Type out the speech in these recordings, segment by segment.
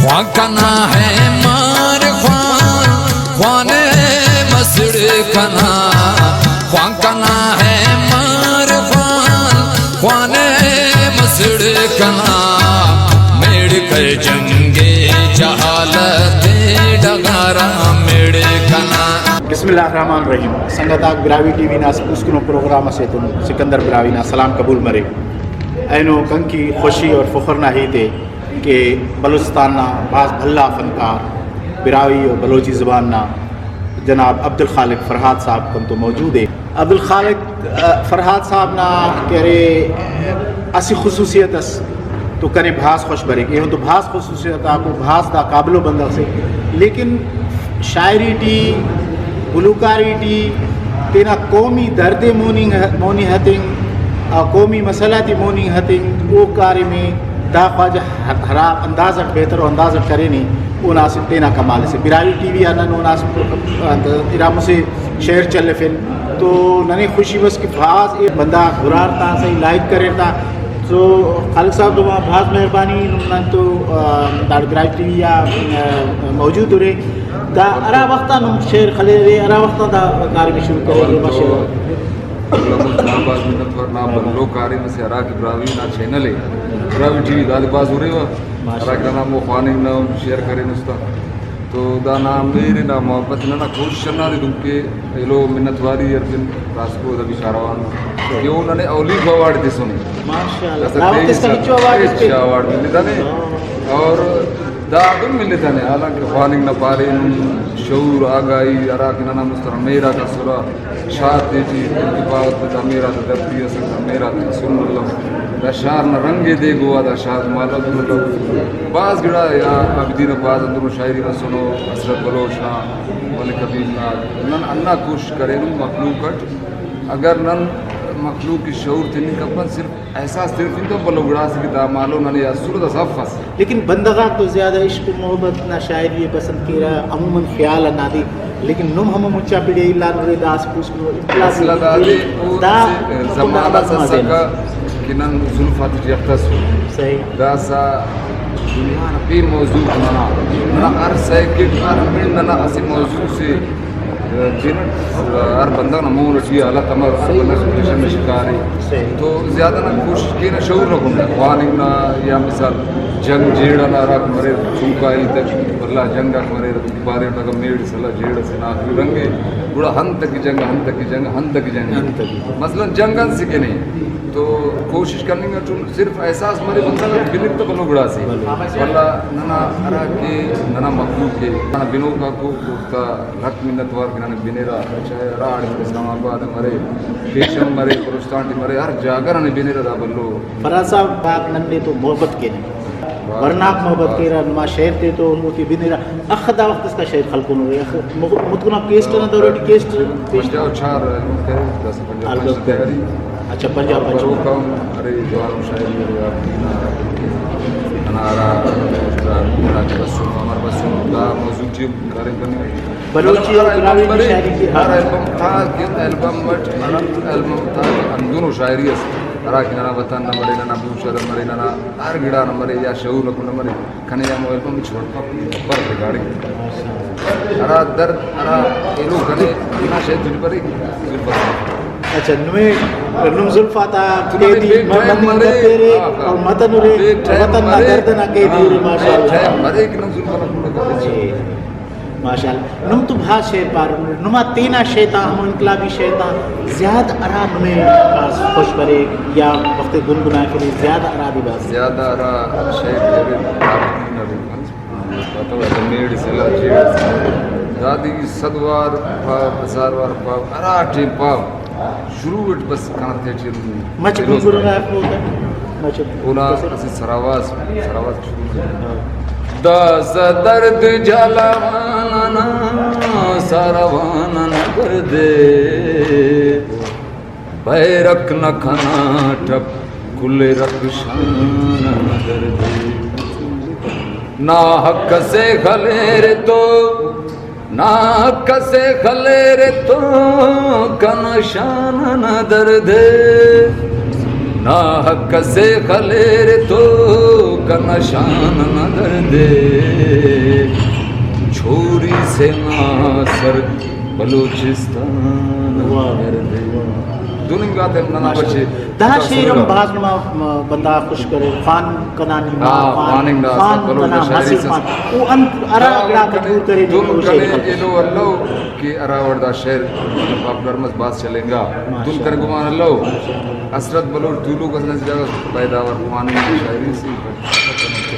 کنا ہے مار خوان مسڑ کنا کنا ہے مار خوان مسڑ کنا میڑ کر جنگے جہالت ڈگارا میڑ کنا. بسم اللہ الرحمن الرحیم. سنگتا براوی ٹی وی نا اسکنو پروگرام سے تم سکندر براوی نا سلام قبول مرے اینو کنکی خوشی اور فخر نہ ہی تھے کہ بلوچستان نا بعض بھلا فنکار براوی اور بلوچی زبان نا جناب عبدل خالق فرحاد صاحب کن تو موجود ہے. عبدل خالق فرحاد صاحب نا کہہ رہے اسی خصوصیت اس تو کنے بھاس خوش برے کہ تو بھاس خصوصیت آپ کو بھاس دا قابل و بندہ سے لیکن شاعری ٹی گلوکاری ٹی تینا قومی درد مونی ہتنگ قومی مسئلہ تی مونی ہتنگ وہ کاری میں دا خواجہ ہرا اندازت بہتر و اندازت کرے نہیں وہ ناسب تینا کمال سے. براوی ٹی وی آنا نو ناسب ارام سے شہر چلے پھر تو ننے خوشی بس کہ بھاس ایک بندہ گرار تا صحیح لائک کرے تا تو خالق صاحب تو وہاں بہت مہربانی نن تو براوی ٹی وی یا موجود رہے دا ارا وقتا نم شیر خلے رے ارا وقتا دا کار بھی شروع کرے ماشاءاللہ آباد منت ورنا بلو کاری میں سے ارا کی براوی نا چینل ہے براوی ٹی وی دال باز ہو رہے ہوا ارا کا نام وہ خواننگ نا شیئر کرے نستا تو دا نام میرے نا محبت نا کوشش نہ دوں کہ لو منت واری ارفن راسکو دا بیچاروان کہ انہوں نے اولیگ اوارڈ دے سنی ماشاءاللہ راوت اس کا ہچو اوارڈ ملتا نے اور دا دم ملتا نے حالانکہ خواننگ نہ پارے شعور آگائی عراق نہ مستر میرا کا سورا شاد دیتی انتفاعت دا میرا دا دردی اصل دا میرا دا سن اللہ دا شار نہ رنگے دے گوا دا شاد مالا دن اللہ بعض گڑا یا عبدین بعض اندر شاعری نہ سنو حسرت بلوچ نہ ملک حبیب نہ نن انہ کوشش کرے نن مخلوقت اگر نن مخلوق کی شعور تھی نہیں کپن صرف احساس صرف ان تو بلوگڑا سے کہ دا مالو نہ یا سورت صفس لیکن بندگاہ تو زیادہ عشق محبت نہ شاعری پسند کی رہا عموماً خیال نہ دی لیکن نم ہم مچا پڑے اللہ نور داس پوس کو اصلا دا زمانہ سسکا کہ نن ظلفات جفتس صحیح دا سا دنیا پہ موضوع نہ ہر سیکنڈ ہر منٹ نہ اسی موضوع سے ہر بندہ نہ مون اٹھی اللہ تمام ہر بندہ سپریشن میں شکار ہے تو زیادہ نہ کوشش کی نہ شعور رکھوں گا خواننگ نہ یا مثال جنگ جیڑا نہ رکھ مرے چونکائی تک اللہ جنگ رکھ مرے بارے تک میڑ صلاح جیڑا سے نہ رنگے بڑا ہن تک جنگ ہن تک جنگ ہن تک جنگ مثلا جنگن سے کہ نہیں تو کوشش کرنے کا صرف احساس مرے بندہ کا بنت تو بنو گڑا سے اللہ ننا ارا کے ننا مخلوق کے ننا بنو کا کو گفتا لک منت وار کے ننا بنیرا چاہے راڑ اسلام آباد مرے پیشم مرے پرستان مرے ہر جاگر نے بنیرا دا بلو. فرحاد صاحب بات نندے تو محبت کے نہیں ورناک محبت کے رہا نما شہر تے تو انہوں کی بنیرا اخدا وقت اس کا شہر خلقوں نے متکنا کیسٹ نہ دورہ کیسٹ پنجاب چھار ہے 10-15 تیاری اچھا پنجاب ارے جوان شاعری انارا بسوں ہمارا بسوں دا موضوع جی کارے کرنے بلوچی اور براوی کی شاعری کی ہر البم تھا کہ البم مٹ البم تھا اندونوں شاعری اس ارا کہ نہ وطن نہ مرے نہ بوشر مرے نہ ہر گڑا نہ مرے یا شعور نہ مرے کھنے یا مو البم چھوڑ پر گاڑی ارا درد ارا ایلو کنے نہ شاید دل پر اچھا نوے نم زلفاتا کیدی مندن تیرے اور متن رے وطن نہ درد نہ کیدی رے ماشاءاللہ مرے کہ نم زلفاتا ماشاءاللہ نم تو بھا شیر پار نما تینا شیطان ہم انقلابی شیطان زیادہ ارا نمے پاس خوش برے یا وقت گنگنا کے لیے زیادہ ارا دی بات زیادہ ارا شیر تیرے نہ بھی پتہ ہے میڈ سلا جیڑ دادی صدوار پاپ ہزاروار پاپ ارا ٹیم پاپ شروع وٹ بس کان تھے چل مچ گنگنا ہے آپ کو مچ اونا اسی سراواز شروع داس درد جلاوانا ساروانا کر دے بیرک نہ کھانا ٹھپ کل رکھ شان در دے نا حق سے خلیر تو نا حق سے خلیر تو کن شان در دے نا حق سے خلیر تو کن شان در دے سر بلوچستان دونوں گاتے ہیں نانا بچے دا شیرم باز نما بندہ خوش کرے خان کنانی خان کنا حسین خان او انت ارا اگڑا کبور کرے دونوں کنے ایلو اللہ کہ ارا وردہ شہر باپ گرمز باز چلیں گا دون کر گمان اللہ اسرت بلوچ دولو کا سنس جاگا پیداوار خوانی شاعری سی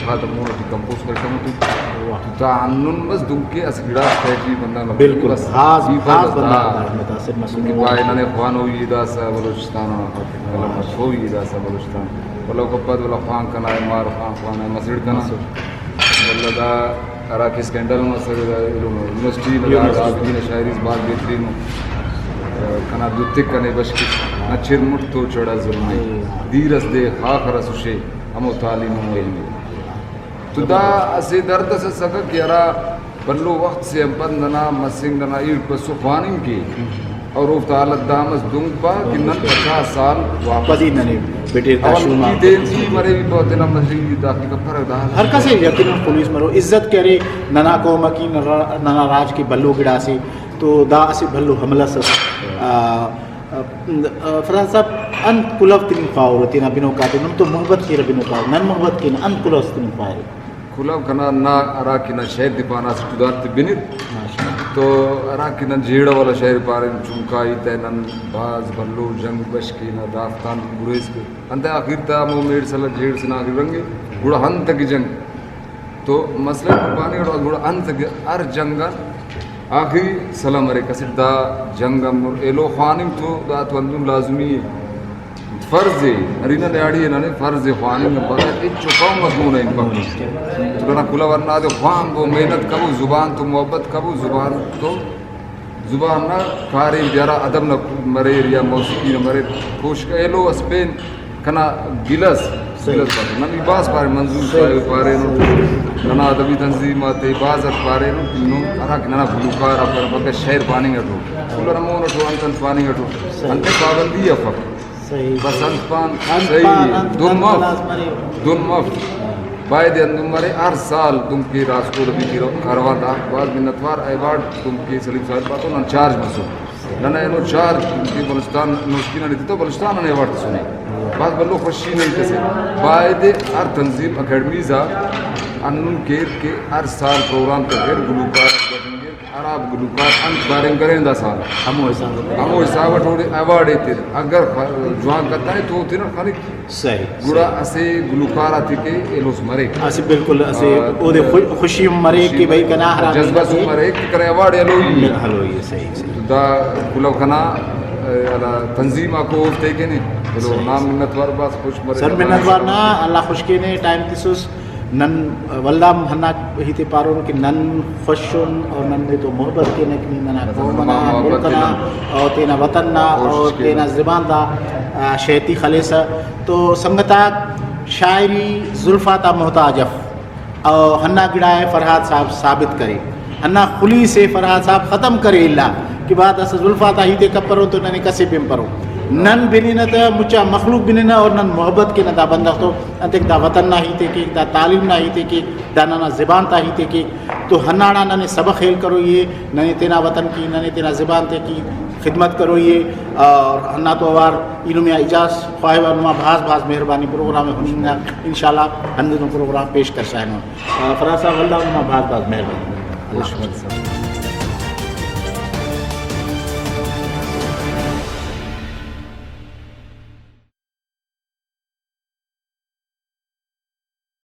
خاتم مونو تی کمپوز کرتا ہوں تو تعنن بس دن کے اسگڑا سٹیجی بندہ بالکل خاص بندہ متاثر مسلم کی بائی ننے خوانو یدا سا بلوچستان کلم سو یدا سا بلوچستان ولو کپد ولا خوان کنا مار خوان مسجد کنا ولا دا ارا کی سکینڈل مسجد یونیورسٹی میں عابدین شاعری بات بہترین کنا دوتے کنے بشکی نچر مٹ تو چڑا ظلمائی دیرس دے خاک رسوشے ہمو تعلیم و علمی تو دا اسی درد سے سکا کہ ارا بلو وقت سے بندنا مسنگ دنا ایل پسو خواننگ کی اور افت حالت دامس دنگ پا کہ نن 50 سال واپس ہی ننے بیٹے تاشوما اول کی دین سی مرے بھی بہت دینا مجھلی داخلی کا فرق دا ہر کسے یقین پولیس مرو عزت کرے ننا قوم کی ننا راج کی بلو گڑا سے تو دا اسی بلو حملہ سے فرحاد صاحب انت کلوف تین خواہو تینا بینو کاتے نم تو محبت کی ربینو خواہو نن محبت کی نا انت کلوف تین خواہو کلوف کنا نا ارا کی نا شہر دیپانا سے چودارت بینید تو ارا کی نا جیڑا والا شہر پارے چونکائی تینن باز بلو جنگ بشکی نا دافتان گریز کے انتے آخر تا مو میڈ سلا جیڑ سے نا آخر رنگے گوڑا ہن تک جنگ تو مسئلہ پانی گوڑا ہن تک ار جنگا آخری سلام مرے کسر دا جنگا مر ایلو خوانیم تو دا تو اندون لازمی فرض ہے ارینا نیاڑی ہے نا فرض خوانیم بغیر اچھو قوم مضمون ہے ان پر تو کنا کلا ورنہ دے خوان کو محنت کبو زبان تو محبت کبو زبان تو زبان نا کاری دیارا ادب نا مرے یا موسیقی نا مرے کوش کا ایلو اسپین کنا گلس گلس پارے نمی باز پارے منظور پارے نو ننا ادبی تنظیمات باز پارے نو ارا کہ ننا گلوکار اپر بکر شہر پانی گٹو کلا رمون اٹھو انتن پانی گٹو انتے پابندی ہے فقط بس انتپان صحیح دن مفت باید اندم مرے ہر سال تم کی راسکو ربی کی کاروان دا بعض منتوار ایوارڈ تم کی سلیم صاحب باتو نن چارج مسو ننا اینو چارج تم کی بلوچستان نوشکی نہ تو بلوچستان نے ایوارڈ سنے بعض بلو خوشی نہیں تھے باید ہر تنظیم اکیڈمیزا انن کیر کے ہر سال پروگرام کر گلوکار عرب گلوکار انت بارنگ کریں دا سال ہمو حساب اٹھوڑے ایوارڈ ایتے اگر جوان کرتا ہے تو ہوتے نا خالق صحیح گوڑا اسے گلوکار آتی کے ایلوس مرے اسے بالکل اسے او دے خوشی مرے کہ بھئی کنا حرام جذبہ سو مرے کہ کرے ایوارڈ ایلوئی صحیح دا گلو کنا تنظیم آکو ہوتے کے نہیں بلو نام منتوار باس خوش مرے سر منتوار نا اللہ خوش کے نے ٹائم تیسوس نن واللہ ہنا ہیتے پارون کہ نن خوشن اور نن دے تو محبت کے نکنی ننا قومنا ملکنا اور تینا وطننا اور تینا زبان دا شیطی خلیصہ تو سنگتا شاعری ظلفاتا محتاجف اور ہنا گڑائے فرحاد صاحب ثابت کرے ہنا خلی سے فرحاد صاحب ختم کرے اللہ کہ بعد اس ظلفاتا ہیتے کب پرو تو ننے کسی بیم پرو نن بنینا تا مچا مخلوق بنینا اور نن محبت کے نہ دا بندہ تو انتک دا وطن نہ ہی تے کہ دا تعلیم نہ ہی تے کہ دا نہ زبان تا ہی تے کہ تو ہناڑا ننے سبق خیل کرو یہ ننے تینا وطن کی ننے تینا زبان تے کی خدمت کرو یہ اور ہنا تو اوار علم اجاز خواہی ورنما بھاز مہربانی پروگرام ہونی انشاءاللہ ہندنو پروگرام پیش کر سائنو فرحاد صاحب اللہ ورنما بھاز مہربانی